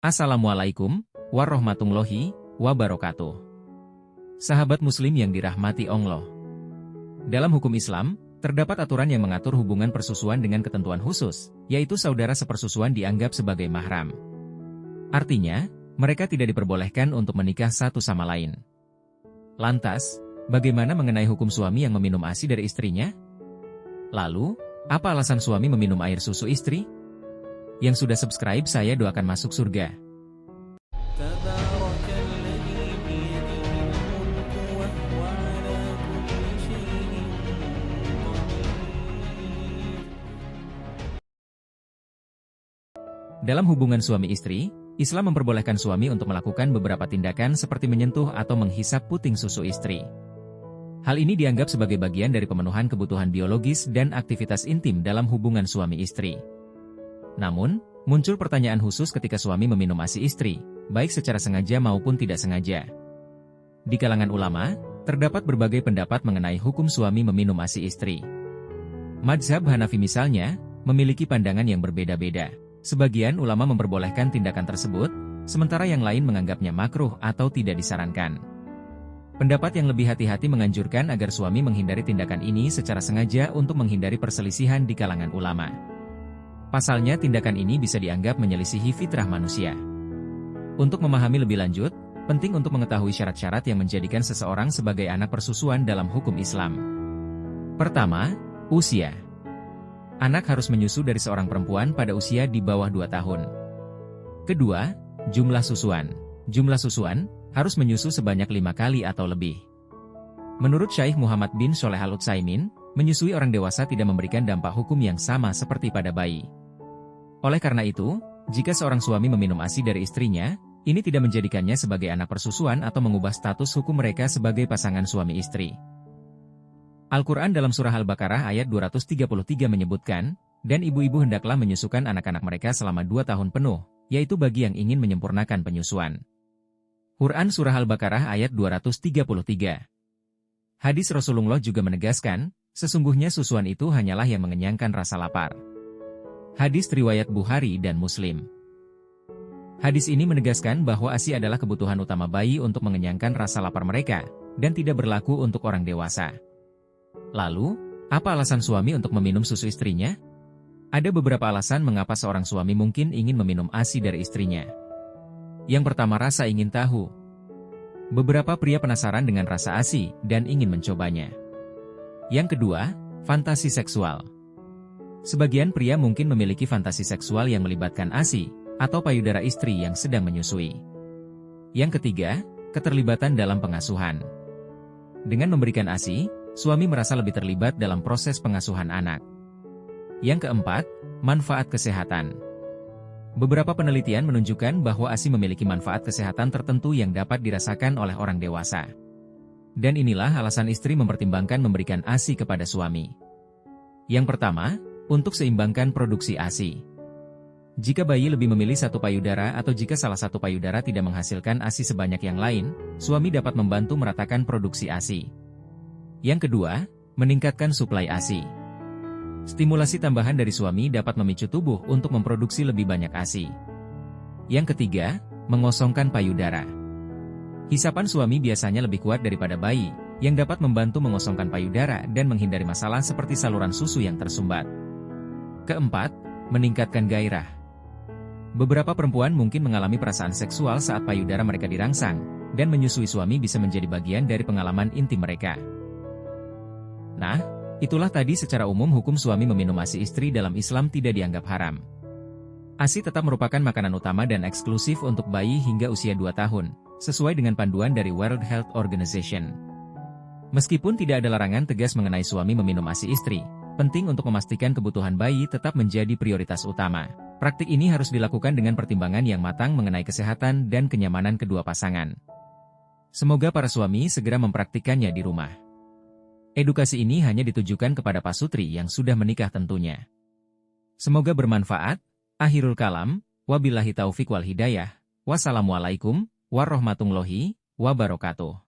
Assalamualaikum warahmatullahi wabarakatuh. Sahabat muslim yang dirahmati Allah. Dalam hukum Islam, terdapat aturan yang mengatur hubungan persusuan dengan ketentuan khusus, yaitu saudara sepersusuan dianggap sebagai mahram. Artinya, mereka tidak diperbolehkan untuk menikah satu sama lain. Lantas, bagaimana mengenai hukum suami yang meminum ASI dari istrinya? Lalu, apa alasan suami meminum air susu istri? Yang sudah subscribe saya doakan masuk surga. Dalam hubungan suami istri, Islam memperbolehkan suami untuk melakukan beberapa tindakan seperti menyentuh atau menghisap puting susu istri. Hal ini dianggap sebagai bagian dari pemenuhan kebutuhan biologis dan aktivitas intim dalam hubungan suami istri. Namun, muncul pertanyaan khusus ketika suami meminum ASI istri, baik secara sengaja maupun tidak sengaja. Di kalangan ulama, terdapat berbagai pendapat mengenai hukum suami meminum ASI istri. Mazhab Hanafi misalnya, memiliki pandangan yang berbeda-beda. Sebagian ulama memperbolehkan tindakan tersebut, sementara yang lain menganggapnya makruh atau tidak disarankan. Pendapat yang lebih hati-hati menganjurkan agar suami menghindari tindakan ini secara sengaja untuk menghindari perselisihan di kalangan ulama. Pasalnya tindakan ini bisa dianggap menyelisihi fitrah manusia. Untuk memahami lebih lanjut, penting untuk mengetahui syarat-syarat yang menjadikan seseorang sebagai anak persusuan dalam hukum Islam. Pertama, usia. Anak harus menyusu dari seorang perempuan pada usia di bawah 2 tahun. Kedua, jumlah susuan. Jumlah susuan harus menyusu sebanyak 5 kali atau lebih. Menurut Syekh Muhammad bin Shaleh Al-Utsaimin, menyusui orang dewasa tidak memberikan dampak hukum yang sama seperti pada bayi. Oleh karena itu, jika seorang suami meminum ASI dari istrinya, ini tidak menjadikannya sebagai anak persusuan atau mengubah status hukum mereka sebagai pasangan suami istri. Al-Quran dalam surah Al-Baqarah ayat 233 menyebutkan, dan ibu-ibu hendaklah menyusukan anak-anak mereka selama 2 tahun penuh, yaitu bagi yang ingin menyempurnakan penyusuan. Quran surah Al-Baqarah ayat 233. Hadis Rasulullah juga menegaskan, sesungguhnya susuan itu hanyalah yang mengenyangkan rasa lapar. Hadis riwayat Bukhari dan Muslim. Hadis ini menegaskan bahwa ASI adalah kebutuhan utama bayi untuk mengenyangkan rasa lapar mereka, dan tidak berlaku untuk orang dewasa. Lalu, apa alasan suami untuk meminum susu istrinya? Ada beberapa alasan mengapa seorang suami mungkin ingin meminum ASI dari istrinya. Yang pertama, rasa ingin tahu. Beberapa pria penasaran dengan rasa ASI dan ingin mencobanya. Yang kedua, fantasi seksual. Sebagian pria mungkin memiliki fantasi seksual yang melibatkan ASI atau payudara istri yang sedang menyusui. Yang ketiga, keterlibatan dalam pengasuhan. Dengan memberikan ASI, suami merasa lebih terlibat dalam proses pengasuhan anak. Yang keempat, manfaat kesehatan. Beberapa penelitian menunjukkan bahwa ASI memiliki manfaat kesehatan tertentu yang dapat dirasakan oleh orang dewasa. Dan inilah alasan istri mempertimbangkan memberikan ASI kepada suami. Yang pertama, untuk seimbangkan produksi ASI. Jika bayi lebih memilih satu payudara atau jika salah satu payudara tidak menghasilkan ASI sebanyak yang lain, suami dapat membantu meratakan produksi ASI. Yang kedua, meningkatkan suplai ASI. Stimulasi tambahan dari suami dapat memicu tubuh untuk memproduksi lebih banyak ASI. Yang ketiga, mengosongkan payudara. Hisapan suami biasanya lebih kuat daripada bayi, yang dapat membantu mengosongkan payudara dan menghindari masalah seperti saluran susu yang tersumbat. Keempat, meningkatkan gairah. Beberapa perempuan mungkin mengalami perasaan seksual saat payudara mereka dirangsang, dan menyusui suami bisa menjadi bagian dari pengalaman intim mereka. Nah, itulah tadi secara umum hukum suami meminum ASI istri dalam Islam tidak dianggap haram. ASI tetap merupakan makanan utama dan eksklusif untuk bayi hingga usia 2 tahun, sesuai dengan panduan dari World Health Organization. Meskipun tidak ada larangan tegas mengenai suami meminum ASI istri, penting untuk memastikan kebutuhan bayi tetap menjadi prioritas utama. Praktik ini harus dilakukan dengan pertimbangan yang matang mengenai kesehatan dan kenyamanan kedua pasangan. Semoga para suami segera mempraktikannya di rumah. Edukasi ini hanya ditujukan kepada pasutri yang sudah menikah tentunya. Semoga bermanfaat. Akhirul kalam, wabillahi taufiq wal hidayah. Wassalamualaikum warahmatullahi wabarakatuh.